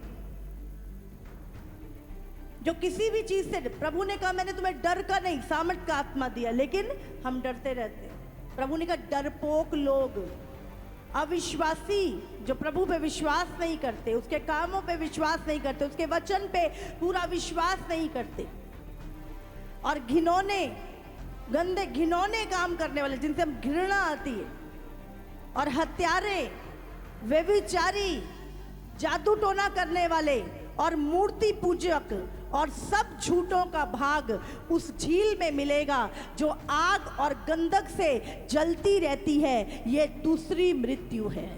जो किसी भी चीज से, प्रभु ने कहा मैंने तुम्हें डर का नहीं सामर्थ का आत्मा दिया, लेकिन हम डरते रहते हैं। प्रभु ने कहा डरपोक लोग, अविश्वासी, जो प्रभु पे विश्वास नहीं करते, उसके कामों पे विश्वास नहीं करते, उसके वचन पे पूरा विश्वास नहीं करते, और घिनौने, गंदे घिनौने काम करने वाले जिनसे हम घृणा आती है, और हत्यारे, व्यभिचारी, जादू टोना करने वाले, और मूर्ति पूजक, और सब झूठों का भाग उस झील में मिलेगा जो आग और गंधक से जलती रहती है। ये दूसरी मृत्यु है।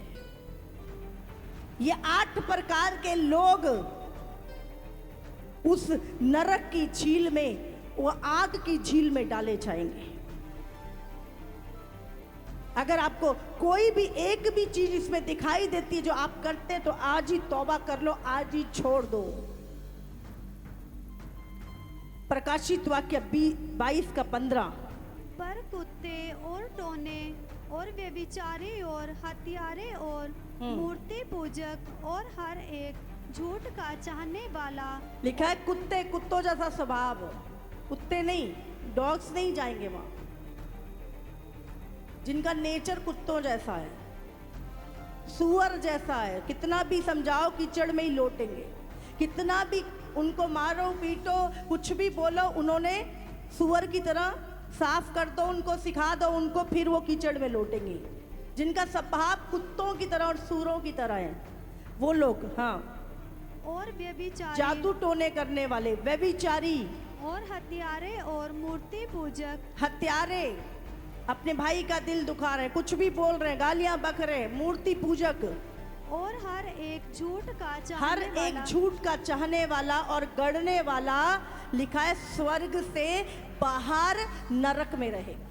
ये 8 प्रकार के लोग उस नरक की झील में, वो आग की झील में डाले जाएंगे। अगर आपको कोई भी एक भी चीज इसमें दिखाई देती है जो आप करते हैं तो आज ही तौबा कर लो, आज ही छोड़ दो। प्रकाशित वाक्य 22:15। पर कुत्ते और टोने और व्यभिचारी और हत्यारे और मूर्ति पूजक और हर एक झूठ का चाहने वाला। लिखा है कुत्ते, कुत्तों जैसा स्वभाव। कुत्ते नहीं, डॉग्स नहीं जाएंगे वहां, जिनका नेचर कुत्तों जैसा है, सुअर जैसा है। कितना भी समझाओ कीचड़ में ही लौटेंगे, कितना भी उनको मारो पीटो कुछ भी बोलो, उन्होंने सुअर की तरह साफ कर दो, उनको सिखा दो उनको, फिर वो कीचड़ में लौटेंगे। जिनका स्वभाव कुत्तों की तरह और सूरों की तरह है वो लोग। हाँ, और व्यभिचारी, जादू टोने करने वाले, व्यभिचारी और हत्यारे और मूर्ति पूजक। हत्यारे अपने भाई का दिल दुखा रहे, कुछ भी बोल रहे, गालियां बक रहे। मूर्ति पूजक और हर एक झूठ का चाहने हर वाला। एक झूठ का चाहने वाला और गढ़ने वाला, लिखा है स्वर्ग से बाहर नरक में रहेगा।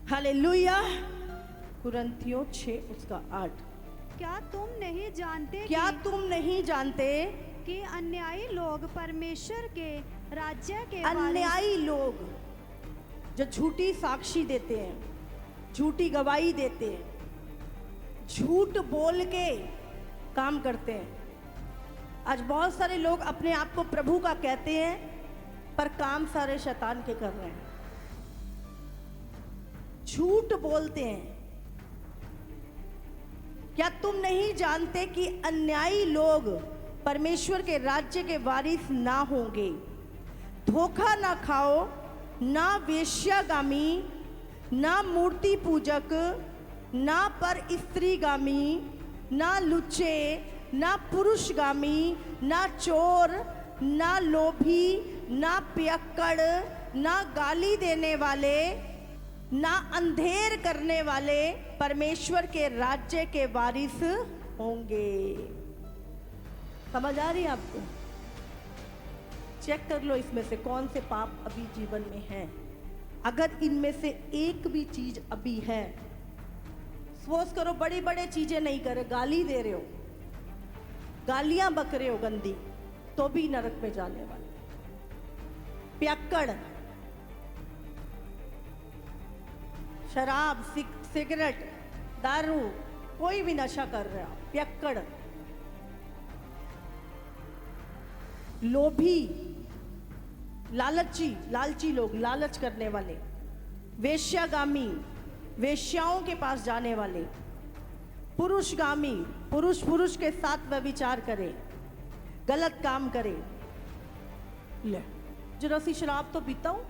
हालेलुया। कुरिन्थियों 6:8। क्या तुम नहीं जानते क्या तुम नहीं जानते कि अन्यायी लोग परमेश्वर के राज्य के अन्यायी लोग जो झूठी साक्षी देते हैं, झूठी गवाही देते हैं, झूठ बोल के काम करते हैं। आज बहुत सारे लोग अपने आप को प्रभु का कहते हैं पर काम सारे शैतान के कर रहे हैं, झूठ बोलते हैं। क्या तुम नहीं जानते कि अन्यायी लोग परमेश्वर के राज्य के वारिस ना होंगे? धोखा ना खाओ, ना वेश्यागामी, ना मूर्ति पूजक, ना पर स्त्रीगामी, ना लुच्चे, ना पुरुषगामी, ना चोर, ना लोभी, ना पियक्कड़, ना गाली देने वाले, ना अंधेर करने वाले परमेश्वर के राज्य के वारिस होंगे। समझ आ रही है आपको? चेक कर लो इसमें से कौन से पाप अभी जीवन में है। अगर इनमें से एक भी चीज अभी है, सपोज करो बड़ी बड़ी चीजें नहीं करे, गाली दे रहे हो, गालियां बक रहे हो गंदी, तो भी नरक में जाने वाले। पियक्कड़, शराब, सिगरेट, दारू, कोई भी नशा कर रहा, पियक्कड़। लोभी, लालची लोग, लालच करने वाले। वेश्यागामी, वेश्याओं के पास जाने वाले। पुरुषगामी, पुरुष के साथ व्यभिचार करे, गलत काम करे। ले जरा सी शराब तो पीता हूं,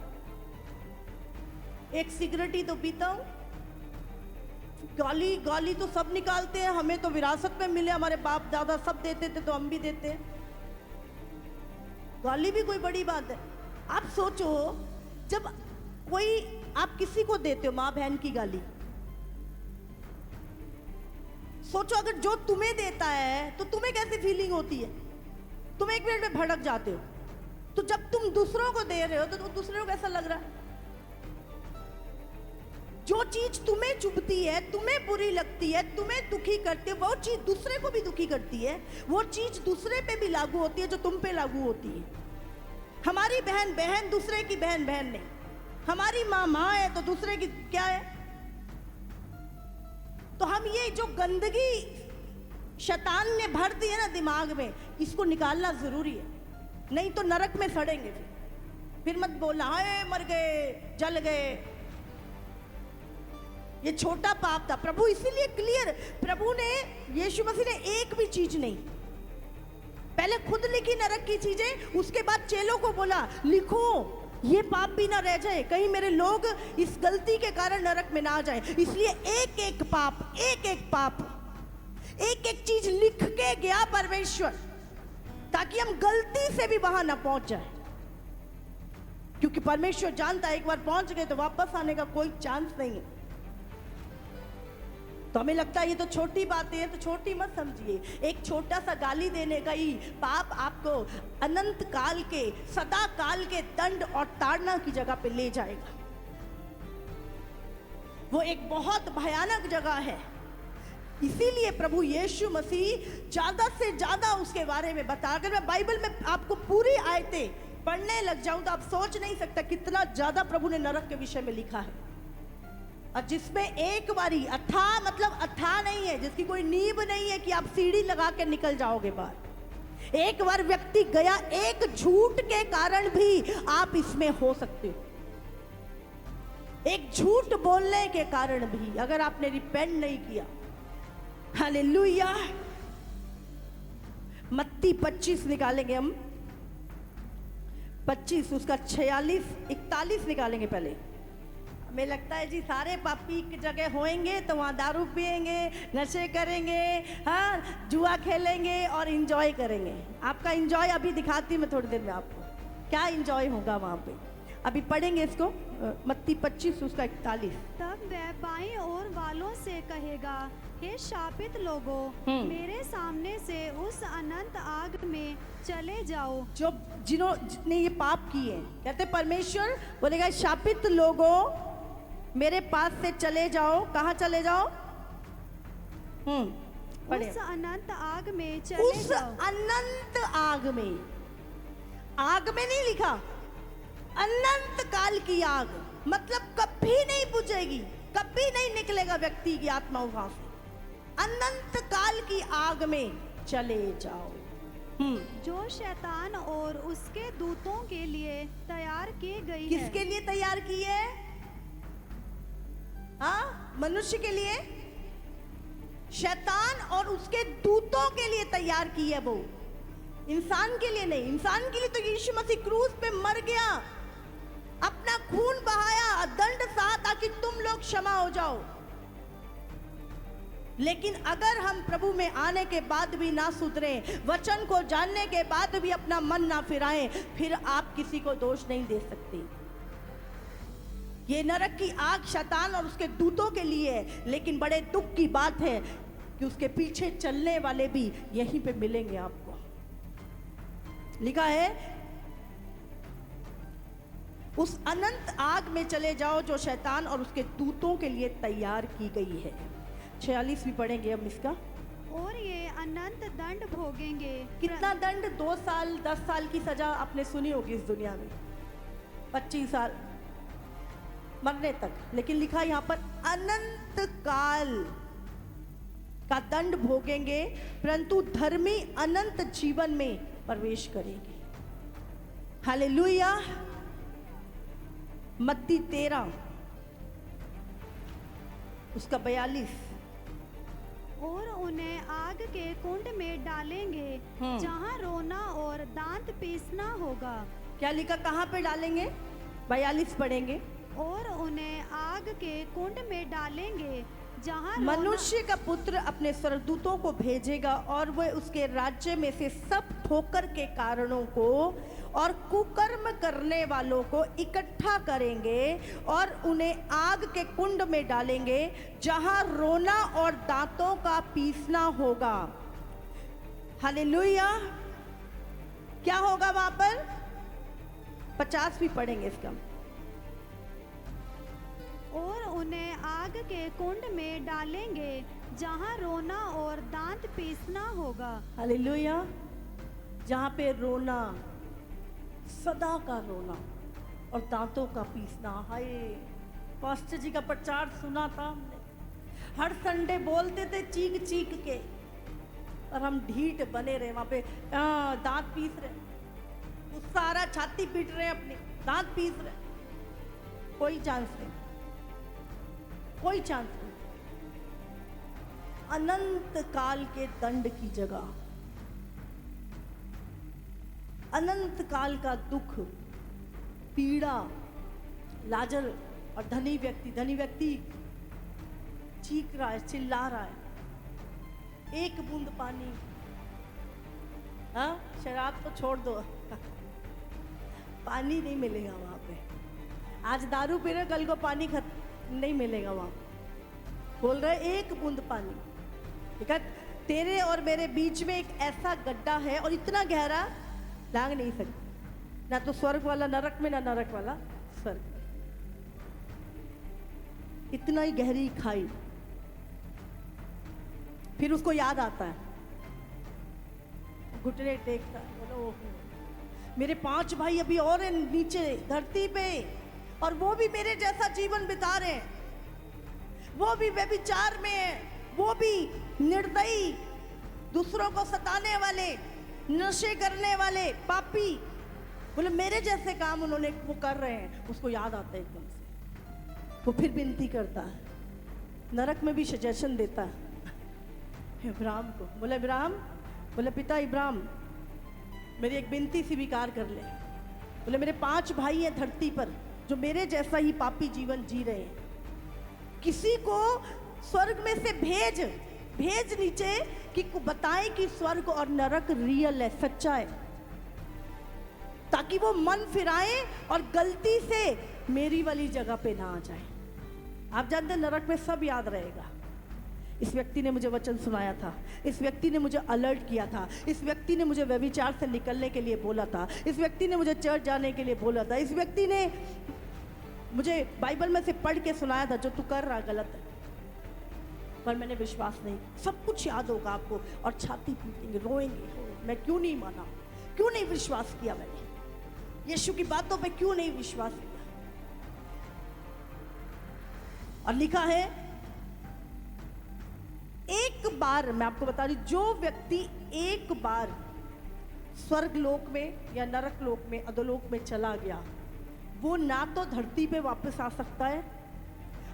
एक सिगरेट ही तो पीता हूं। गाली तो सब निकालते हैं, हमें तो विरासत में मिले, हमारे बाप दादा सब देते थे तो हम भी देते हैं। गाली भी कोई बड़ी बात है? आप सोचो, जब कोई आप किसी को देते हो माँ बहन की गाली, सोचो अगर जो तुम्हें देता है तो तुम्हें कैसी फीलिंग होती है? तुम एक मिनट में भड़क जाते हो। तो जब तुम दूसरों को दे रहे हो तो दूसरों को कैसा लग रहा है? जो चीज तुम्हें चुभती है, तुम्हें बुरी लगती है, तुम्हें दुखी करती है, वो चीज दूसरे को भी दुखी करती है। वो चीज दूसरे पे भी लागू होती है जो तुम पे लागू होती है। हमारी बहन दूसरे की बहन नहीं, हमारी माँ है तो दूसरे की क्या है? तो हम ये जो गंदगी शैतान ने भर दी है ना दिमाग में, इसको निकालना जरूरी है, नहीं तो नरक में सड़ेंगे। फिर मत बोलना हाय मर गए, जल गए। ये छोटा पाप था। प्रभु इसीलिए क्लियर, प्रभु ने, यीशु मसीह ने एक भी चीज नहीं, पहले खुद लिखी नरक की चीजें, उसके बाद चेलों को बोला लिखो ये पाप भी ना रह जाए, कहीं मेरे लोग इस गलती के कारण नरक में ना जाए। इसलिए एक एक पाप, एक एक चीज लिख के गया परमेश्वर, ताकि हम गलती से भी वहां ना पहुंच जाए। क्योंकि परमेश्वर जानता है एक बार पहुंच गए तो वापस आने का कोई चांस नहीं है। तो हमें लगता है ये तो छोटी बातें हैं, तो छोटी मत समझिए। एक छोटा सा गाली देने का ही पाप आपको अनंत काल के, सदा काल के दंड और ताड़ना की जगह पे ले जाएगा। वो एक बहुत भयानक जगह है। इसीलिए प्रभु यीशु मसीह ज्यादा से ज्यादा उसके बारे में बता। अगर मैं बाइबल में आपको पूरी आयतें पढ़ने लग जाऊं तो आप सोच नहीं सकता कितना ज्यादा प्रभु ने नरक के विषय में लिखा है। और जिसमें एक बारी अथाह, मतलब अथाह नहीं है, जिसकी कोई नींव नहीं है कि आप सीढ़ी लगा के निकल जाओगे बाहर। एक बार व्यक्ति गया, एक झूठ के कारण भी आप इसमें हो सकते हो। एक झूठ बोलने के कारण भी, अगर आपने रिपेंट नहीं किया। हालेलुया। मत्ती 25 निकालेंगे हम, 25 उसका 46 41 निकालेंगे पहले। हमें लगता है जी सारे पापी एक जगह होंगे तो वहाँ दारू पिएंगे, नशे करेंगे, हाँ, जुआ खेलेंगे और इंजॉय करेंगे। आपका इंजॉय अभी दिखाती हूँ मैं थोड़ी देर में आपको, क्या इंजॉय होगा वहाँ पे। अभी पढ़ेंगे इसको, मत्ती 25 उसका 41। तब वह बाईं ओर वालों से कहेगा, हे शापित लोगों, मेरे सामने से उस अनंत आग में चले जाओ। जो जिन्होंने ये पाप किए, कहते परमेश्वर बोलेगा शापित लोगों मेरे पास से चले जाओ। कहाँ चले जाओ? पढ़े। उस अनंत आग में चले उस जाओ। अनंत आग में, आग में नहीं लिखा, अनंत काल की आग, मतलब कभी नहीं बुझेगी, कभी नहीं निकलेगा व्यक्ति की आत्मा वहां से। अनंत काल की आग में चले जाओ। जो शैतान और उसके दूतों के लिए तैयार की गई है। किसके लिए तैयार की है? हाँ, मनुष्य के लिए। शैतान और उसके दूतों के लिए तैयार की है वो, इंसान के लिए नहीं। इंसान के लिए तो यीशु मसीह क्रूस पे मर गया, अपना खून बहाया, दंड सहा ताकि तुम लोग क्षमा हो जाओ। लेकिन अगर हम प्रभु में आने के बाद भी ना सुधरे, वचन को जानने के बाद भी अपना मन ना फिराएं, फिर आप किसी को दोष नहीं दे सकते। ये नरक की आग शैतान और उसके दूतों के लिए है, लेकिन बड़े दुख की बात है कि उसके पीछे चलने वाले भी यहीं पे मिलेंगे आपको। लिखा है उस अनंत आग में चले जाओ जो शैतान और उसके दूतों के लिए तैयार की गई है। 46 भी पढ़ेंगे हम इसका। और ये अनंत दंड भोगेंगे। कितना दंड? 2 साल 10 साल की सजा आपने सुनी होगी इस दुनिया में, 25 साल मरने तक। लेकिन लिखा यहाँ पर अनंत काल का दंड भोगेंगे, परंतु धर्मी अनंत जीवन में प्रवेश करेंगे। हालेलुया। मत्ती 13 उसका 42। और उन्हें आग के कुंड में डालेंगे, जहाँ रोना और दांत पीसना होगा। क्या लिखा? कहाँ पे डालेंगे? 42 पढ़ेंगे। और उन्हें आग के कुंड में डालेंगे, जहाँ मनुष्य का पुत्र अपने स्वर्गदूतों को भेजेगा और वह उसके राज्य में से सब ठोकर के कारणों को और कुकर्म करने वालों को इकट्ठा करेंगे और उन्हें आग के कुंड में डालेंगे, जहां रोना और दांतों का पीसना होगा। हालेलुया। क्या होगा वहां पर? 50 भी पढ़ेंगे इसका। और उन्हें आग के कुंड में डालेंगे, जहाँ रोना और दांत पीसना होगा। हालेलुया। जहाँ पे रोना, सदा का रोना और दांतों का पीसना। हाय, पास्टर जी का प्रचार सुना था हमने, हर संडे बोलते थे चीख चीख के, और हम ढीठ बने रहे वहां पे। दांत पीस रहे, गुस्सा आ रहा, छाती पीट रहे अपनी, दांत पीस रहे। कोई चांस नहीं, कोई चांस नहीं। अनंत काल के दंड की जगह, अनंत काल का दुख, पीड़ा, लाजर और धनी व्यक्ति चीख रहा है, चिल्ला रहा है। एक बूंद पानी, हाँ, शराब तो छोड़ दो पानी नहीं मिलेगा वहां पे। आज दारू पी रहे, कल को पानी नहीं मिलेगा वहां। बोल रहे एक बूंद पानी। ठीक है, तेरे और मेरे बीच में एक ऐसा गड्ढा है और इतना गहरा, लांग नहीं सकती, ना तो स्वर्ग वाला नरक में, ना नरक वाला स्वर्ग। इतना ही गहरी खाई। फिर उसको याद आता है, घुटने टेकता है, बोलो ओहो, मेरे 5 भाई अभी और हैं नीचे धरती पे, और वो भी मेरे जैसा जीवन बिता रहे हैं, वो भी व्यभिचार में है, वो भी निर्दयी, दूसरों को सताने वाले, नशे करने वाले, पापी, बोले मेरे जैसे काम उन्होंने वो कर रहे हैं। उसको याद आता है एकदम से। वो फिर विनती करता है, नरक में भी सजेशन देता है इब्राहिम को। बोले इब्राहिम, बोले पिता इब्राहिम, मेरी एक विनती स्वीकार कर ले। बोले मेरे 5 भाई हैं धरती पर जो मेरे जैसा ही पापी जीवन जी रहे हैं, किसी को स्वर्ग में से भेज नीचे कि बताएं कि स्वर्ग और नरक रियल है, सच्चा है, ताकि वो मन फिराए और गलती से मेरी वाली जगह पे ना आ जाए। आप जानते हैं नरक में सब याद रहेगा। इस व्यक्ति ने मुझे वचन सुनाया था, इस व्यक्ति ने मुझे अलर्ट किया था, इस व्यक्ति ने मुझे व्यभिचार से निकलने के लिए बोला था, इस व्यक्ति ने मुझे चर्च जाने के लिए बोला था, इस व्यक्ति ने मुझे बाइबल में से पढ़ के सुनाया था जो तू कर रहा गलत है, पर मैंने विश्वास नहीं। सब कुछ याद होगा आपको और छाती पीटेंगे, रोएंगे, मैं क्यों नहीं माना, क्यों नहीं विश्वास किया, मैंने यीशु की बातों पे क्यों नहीं विश्वास किया। और लिखा है एक बार, मैं आपको बता रही, जो व्यक्ति एक बार स्वर्ग लोक में या नरक लोक में, अधोलोक में चला गया, वो ना तो धरती पे वापस आ सकता है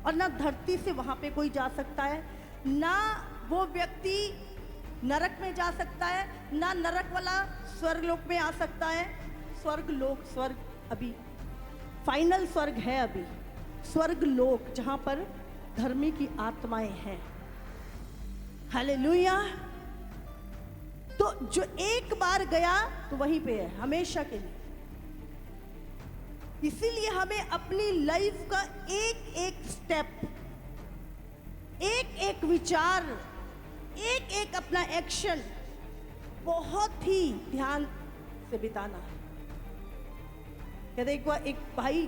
और ना धरती से वहां पे कोई जा सकता है, ना वो व्यक्ति नरक में जा सकता है, ना नरक वाला स्वर्ग लोक में आ सकता है। स्वर्ग लोक, स्वर्ग अभी फाइनल स्वर्ग है, अभी स्वर्ग लोक जहां पर धर्मी की आत्माएं हैं। हालेलुया। तो जो एक बार गया तो वहीं पे है हमेशा के लिए। इसीलिए हमें अपनी लाइफ का एक एक स्टेप, एक एक विचार, एक एक अपना एक्शन बहुत ही ध्यान से बिताना है। कहते एक बार एक भाई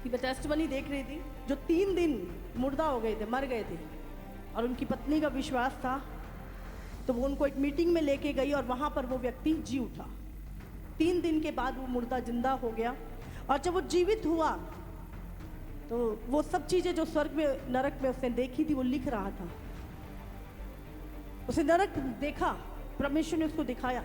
की टेस्टमनी देख रही थी जो 3 दिन मुर्दा हो गए थे, मर गए थे, और उनकी पत्नी का विश्वास था, तो वो उनको एक मीटिंग में लेके गई और वहां पर वो व्यक्ति जी उठा। 3 दिन के बाद वो मुर्दा जिंदा हो गया, और जब वो जीवित हुआ तो वो सब चीजें जो स्वर्ग में नरक में उसने देखी थी वो लिख रहा था। उसे नरक देखा, परमेश्वर ने उसको दिखाया,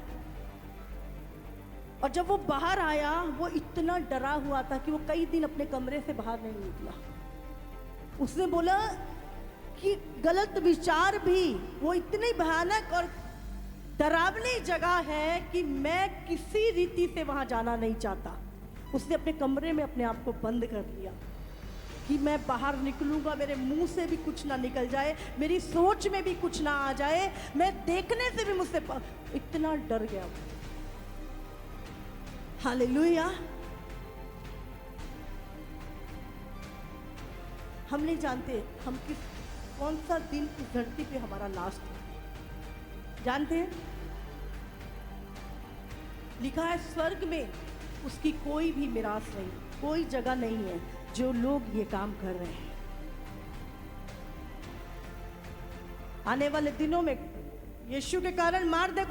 और जब वो बाहर आया वो इतना डरा हुआ था कि वो कई दिन अपने कमरे से बाहर नहीं निकला। उसने बोला कि गलत विचार भी वो इतनी भयानक और डरावनी जगह है कि मैं किसी रीति से वहां जाना नहीं चाहता। उसने अपने कमरे में अपने आप को बंद कर लिया कि मैं बाहर निकलूंगा, मेरे मुंह से भी कुछ ना निकल जाए, मेरी सोच में भी कुछ ना आ जाए, मैं देखने से भी मुझसे इतना डर गया। हालेलुया। हम नहीं जानते हम कौन सा दिन इस धरती पे हमारा लास्ट है। जानते हैं लिखा है स्वर्ग में उसकी कोई भी मिरास नहीं, कोई जगह नहीं है जो लोग ये काम कर रहे हैं। आने वाले दिनों में यीशु के कारण मार दे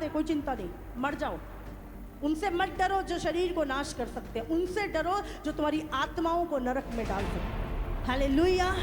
कोई चिंता नहीं, मर जाओ। उनसे मत डरो जो शरीर को नाश कर सकते हैं, उनसे डरो जो तुम्हारी आत्माओं को नरक में डाल सकते हैं। हालेलुया।